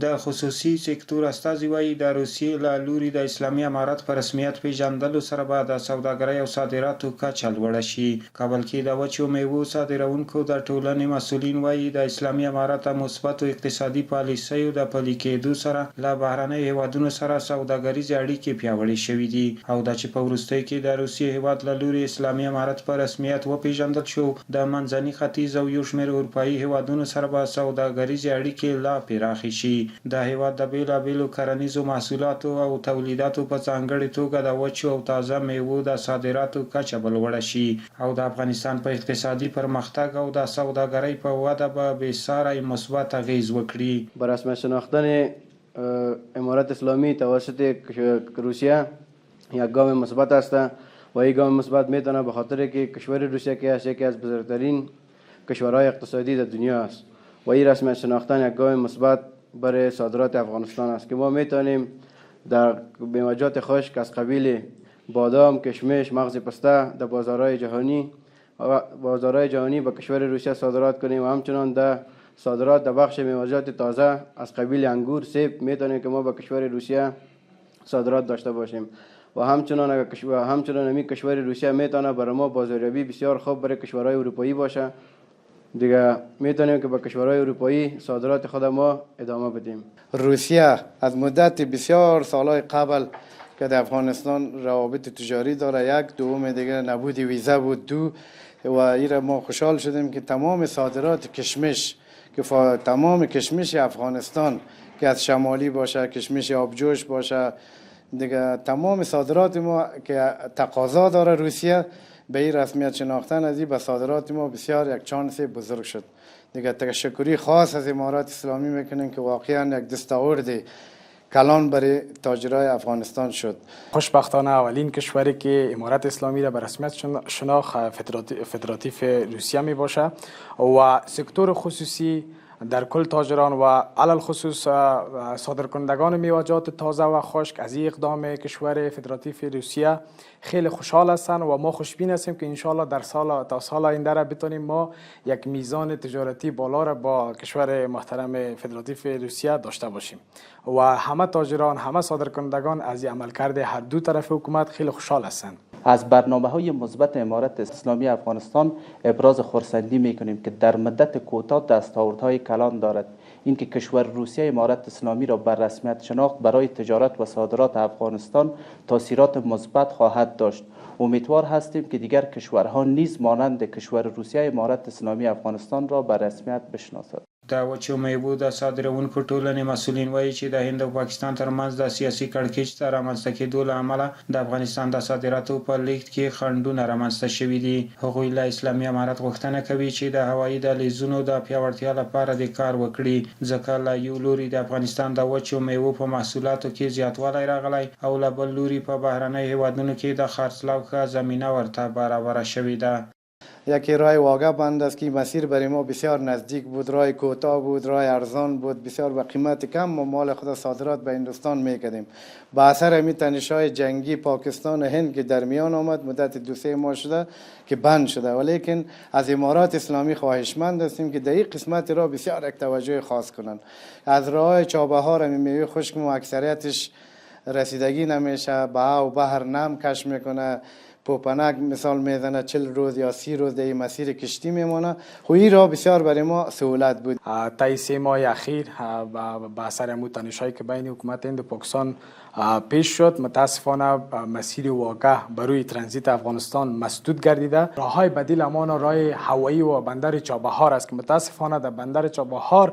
د خصوصي سکتور استازي وایي د روسیې له لوري د اسلامي امارت په رسمیت پیژندلو سره به د سوداګرۍ او صادراتو کچه لوړه شي. کابل کې د وچو میوو صادرونکو د ټولنې مسؤلین وایي د اسلامي امارت مثبتو اقتصادي پالیسیو د پلي کېدو سره له بهرنیو هیوادونو سره سوداګریزې اړیکې پیاوړې شوې دي او دا چې په وروستیو کې د روسیې هیواد له لوري اسلامي امارت په رسمیت وپیژندل شو، د منځني ختیځ او یو شمېر اروپایي هیوادونو سره به سوداګریزې اړیکې لا پراخې شي. د هیواد د بیلابیلو کرنیزو محصولاتو او تولیداتو په ځانګړې توګه د وچو او تازه میوو د صادراتو کچه به لوړه شي او د افغانستان په اقتصادي پرمختګ او د سوداګرۍ په وده به بېساری مثبت اغیز وکړي. بر رسمیت شناختن امارت اسلامی توسط روسیه یک گام مثبت است و این گام مثبت میتونه به خاطر که کشور روسیه که است یکی از بزرگترین کشورهای اقتصادی در دنیا است و این رسمیت شناختن یک گام مثبت برای صادرات افغانستان است که ما میتونیم در میوه‌جات خشک از قبیل بادام، کشمش، مغز پسته در بازارهای جهانی به کشور روسیه صادرات کنیم و همچنان در صادرات در بخش میوه‌جات تازه از قبیل انگور، سیب میتونیم که ما به کشور روسیه صادرات داشته باشیم و همچنان همین کشور روسیه میتونه برای ما بازاریابی بسیار خوب برای کشورهای اروپایی باشه. دیگه میتونیم که با کشورهای اروپایی صادرات خود ما ادامه بدیم. روسیه از مدت بسیار سالهای قبل که در افغانستان روابط تجاری داره، یک دوم دیگه نبود ویزه بود، دو و این ما خوشحال شدیم که تمام صادرات کشمش که تمام کشمش افغانستان که از شمالی باشه، کشمش آبجوش باشه، دیگه تمام صادرات ما که تقاضا داره روسیه به این رسمیت شناختن از این به صادرات ما بسیار یک چانس بزرگ شد. دیگه تشکری خاص از امارات اسلامی میکنیم که واقعا یک دستاورد کلان برای تاجرای افغانستان شد. خوشبختانه اولین کشوری که امارت اسلامی را به رسمیت شناخت فدراتیو روسیه می باشه و سکتور خصوصی در کل تاجران و علل خصوص صادرکنندگان میوه‌جات تازه و خشک از این اقدام کشور فدراتیو روسیه خیلی خوشحال هستند و ما خوشبین هستیم که انشالله در سال آینده را بتونیم ما یک میزان تجارتی بالا را با کشور محترم فدراتیو روسیه داشته باشیم و همه تاجران، همه صادرکنندگان از این عملکرد هر دو طرف حکومت خیلی خوشحال هستند. از برنامه‌های مثبت امارت اسلامی افغانستان ابراز خرسندی می‌کنیم که در مدت کوتاه دستاوردهای کلان دارد. اینکه کشور روسیه امارت اسلامی را بر رسمیت شناخت برای تجارت و صادرات افغانستان تاثیرات مثبت خواهد داشت. امیدوار هستیم که دیگر کشورها نیز مانند کشور روسیه امارت اسلامی افغانستان را بر رسمیت بشناسد. د وچو میوو د صادرونکو ټولنې مسؤلین وایي چې د هند او پاکستان ترمنځ د سیاسي کړکېچ د رامنځته کېدو له امله د افغانستان د صادراتو په لیږد کې خنډونه رامنځته شوي دي. هغوی له اسلامي امارت غوښتنه کوي چې د هوایي دهلیزونو د پیاوړتیا لپاره د کار وکړي، ځکه له یو لوري د افغانستان د وچو میوو په محصولاتو کې زیاتوالی راغلی او له بل لوري په بهرنیو هیوادونو کې د خرڅلاو ښه زمینه ورته برابره شوې ده. یکی راه واقع بند است که مسیر برای ما بسیار نزدیک بود، راه کوتاه بود، راه ارزان بود، بسیار با قیمت کم و مال خود صادرات به هندوستان میکردیم. با اثر همین تنش‌های جنگی پاکستان و هند که در میان آمد مدت 2-3 ماه شده که بند شده، ولیکن از امارات اسلامی خواهشمند هستیم که در این قسمت را بسیار یک توجه خاص کنند. از راه چابهار همین میوه خشک ما اکثریتش رسیدگی نمیشه، به بحر نم کش میکنه، پوپنک مثال میزنه 40 روز یا 30 روز در مسیر کشتی میمونه. این را بسیار برای ما سهولت بود. طی 3 ماه اخیر با اثر تنش‌هایی که بین حکومت هند و پاکستان پیش شد، متاسفانه مسیر واقع برای ترانزیت افغانستان مسدود گردیده. راههای بدیل امان راه هوایی و بندر چابهار است که متاسفانه در بندر چابهار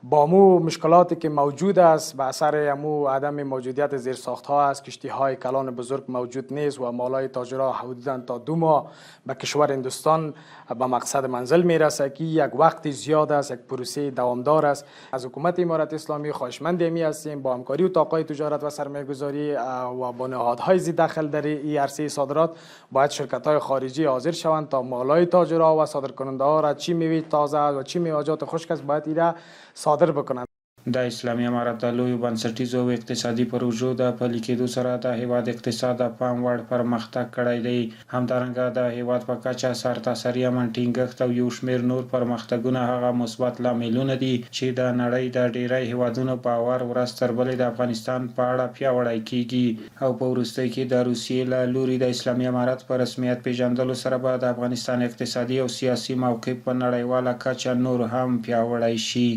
با مو مشکلاتی که موجود است به اثر مو عدم موجودیت زیرساخت ها است، کشتی های کلان بزرگ موجود نیست و مالای تاجرها حدوداً تا 2 ماه به کشور هندوستان به مقصد منزل میرسه که یک وقت زیاد است، یک پروسه دوامدار است. از حکومت امارت اسلامی خواهشمند می هستیم با همکاری اتاقهای تجارت و سرمایه‌گذاری و با نهادهای ذی دخل در این عرصه صادرات باید شرکت های خارجی حاضر شوند تا مالای تاجرها و صادرکننده ها را چی میوه تازه و چی میوه‌جات خشک است باید اینا صادر بکنند. د اسلامي امارت د لویو بنسټیزو او اقتصادي پروژو د پلي کېدو سره د هیواد اقتصاد د پام وړ پرمختګ کړی دی. همدارنګه د هیواد په کچه سرتاسري امن ټینګښت او یو شمېر نور پرمختګونه هغه مثبت لاملونه دي چې د نړۍ د ډیری هیوادونو باور ورځ تر بلې د افغانستان په اړه پیاوړی کیږي. او په وروستۍ کې د روسیې له لوري د اسلامي امارت په رسمیت پیژندلو سره به د افغانستان اقتصادي او سیاسي موقف په نړیواله کچه نور هم پیاوړی شي.